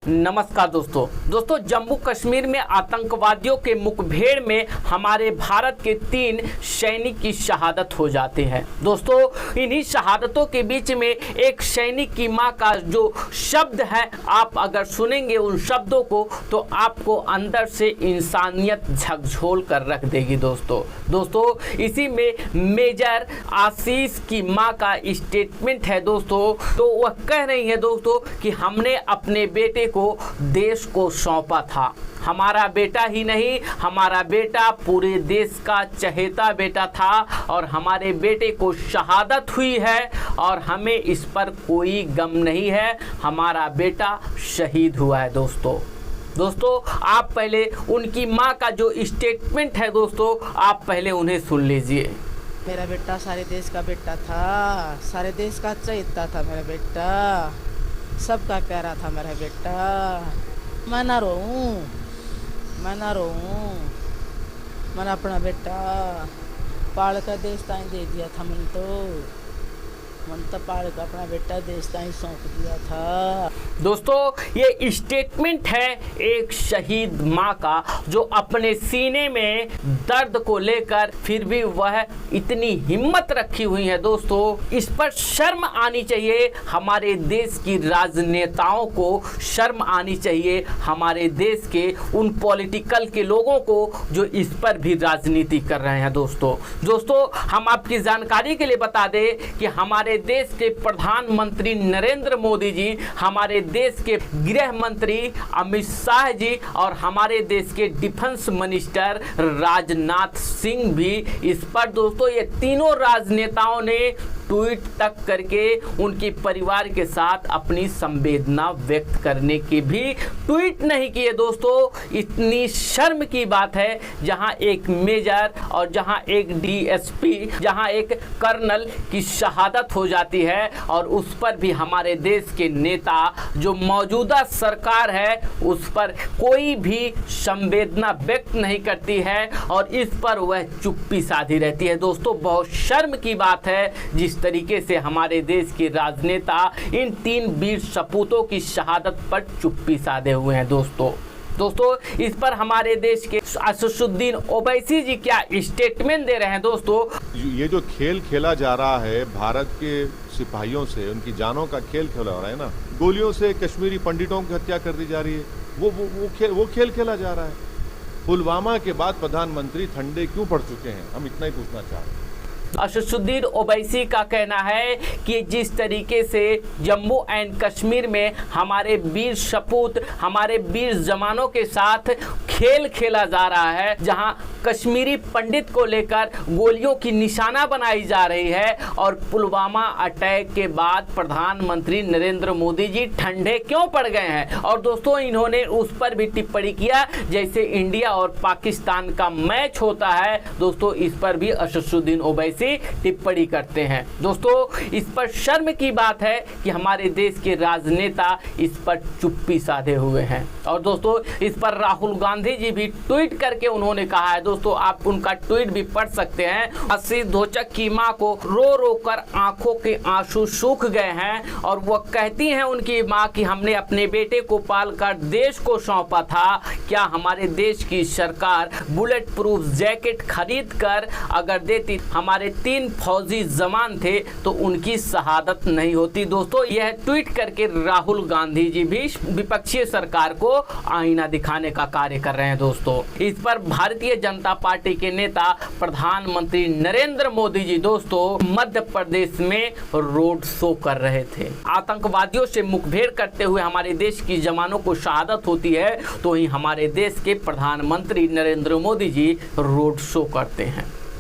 नमस्कार दोस्तों जम्मू कश्मीर में आतंकवादियों के मुठभेड़ में हमारे भारत के 3 सैनिक की शहादत हो जाते हैं। दोस्तों इन्हीं शहादतों के बीच में एक सैनिक की मां का जो शब्द है, आप अगर सुनेंगे उन शब्दों को तो आपको अंदर से इंसानियत झकझोल कर रख देगी। दोस्तों इसी में मेजर आशीष की मां का स्टेटमेंट है दोस्तों। तो वह कह रही है दोस्तों कि हमने अपने बेटे को देश को सौंपा था। हमारा बेटा ही नहीं, हमारा बेटा पूरे देश का चहेता बेटा था और हमारे बेटे को शहादत हुई है और हमें इस पर कोई गम नहीं है। हमारा बेटा शहीद हुआ है। दोस्तों आप पहले उनकी मां का जो स्टेटमेंट है दोस्तों, आप पहले उन्हें सुन लीजिए। मेरा बेटा सारे देश का बेटा था, सारे देश का चहेता था मेरा बेटा, सबका प्यारा था मेरा बेटा। मैं ना रोऊं, मैंने अपना बेटा पाल का देश ताई दे दिया था। मन तो पाल का अपना बेटा देश ताई सौंप दिया था। दोस्तों ये स्टेटमेंट है एक शहीद माँ का, जो अपने सीने में दर्द को लेकर फिर भी वह इतनी हिम्मत रखी हुई है। दोस्तों इस पर शर्म आनी चाहिए। हमारे देश की राजनेताओं को शर्म आनी चाहिए, हमारे देश के उन पॉलिटिकल के लोगों को जो इस पर भी राजनीति कर रहे हैं। दोस्तों हम आपकी जानकारी के लिए बता दें कि हमारे देश के प्रधानमंत्री नरेंद्र मोदी जी, हमारे देश के गृह मंत्री अमित शाह जी और हमारे देश के डिफेंस मिनिस्टर राजनाथ सिंह भी इस पर दोस्तों ये तीनों राजनेताओं ने ट्वीट तक करके उनके परिवार के साथ अपनी संवेदना व्यक्त करने की भी ट्वीट नहीं किए। दोस्तों इतनी शर्म की बात है, जहां एक मेजर और जहां एक डीएसपी, जहां एक कर्नल की शहादत हो जाती है और उस पर भी हमारे देश के नेता जो मौजूदा सरकार है उस पर कोई भी संवेदना व्यक्त नहीं करती है और इस पर वह चुप्पी साधी रहती है। दोस्तों बहुत शर्म की बात है जिस तरीके से हमारे देश के राजनेता इन 3 वीर सपूतों की शहादत पर चुप्पी साधे हुए हैं। दोस्तों इस पर हमारे देश के असदुद्दीन ओवैसी जी क्या स्टेटमेंट दे रहे हैं। दोस्तों ये जो खेल खेला जा रहा है भारत के सिपाहियों से, उनकी जानों का खेल खेला हो रहा है ना, गोलियों से कश्मीरी पंडितों की हत्या कर दी जा रही है, वो खेल खेला जा रहा है। पुलवामा के बाद प्रधानमंत्री ठंडे क्यों पड़ चुके हैं, हम इतना ही पूछना चाह रहे हैं। असदुद्दीन ओवैसी का कहना है कि जिस तरीके से जम्मू एंड कश्मीर में हमारे वीर सपूत, हमारे वीर जवानों के साथ खेल खेला जा रहा है, जहां कश्मीरी पंडित को लेकर गोलियों की निशाना बनाई जा रही है और पुलवामा अटैक के बाद प्रधानमंत्री नरेंद्र मोदी जी ठंडे क्यों पड़ गए हैं। और दोस्तों इन्होंने उस पर भी टिप्पणी किया जैसे इंडिया और पाकिस्तान का मैच होता है। दोस्तों इस पर भी असदुद्दीन ओवैसी टिप्पणी करते हैं। दोस्तों इस पर शर्म की बात है कि हमारे देश के राजनेता इस पर चुप्पी साधे हुए हैं। और दोस्तों इस पर राहुल गांधी जी भी ट्वीट करके उन्होंने कहा है, दोस्तों आप उनका ट्वीट भी पढ़ सकते हैं। आशीष धोचक की मां को रो रो कर आंखों के आंसू सूख गए हैं और वो कहती हैं उनकी मां कि हमने अपने बेटे को पालकर देश को सौंपा था। क्या हमारे देश की सरकार बुलेट प्रूफ जैकेट खरीद कर अगर देती, हमारे 3 फौजी जवान थे तो उनकी शहादत नहीं होती। दोस्तों यह ट्वीट करके राहुल गांधी जी भी विपक्षी सरकार को आईना दिखाने का कार्य कर रहे हैं। दोस्तों इस पर भारतीय जनता पार्टी के नेता प्रधानमंत्री नरेंद्र मोदी जी दोस्तों मध्य प्रदेश में रोड शो कर रहे थे। आतंकवादियों से मुठभेड़ करते हुए हमारे देश की जवानों को शहादत होती है तो ही हमारे देश के प्रधानमंत्री नरेंद्र मोदी जी रोड शो करते हैं।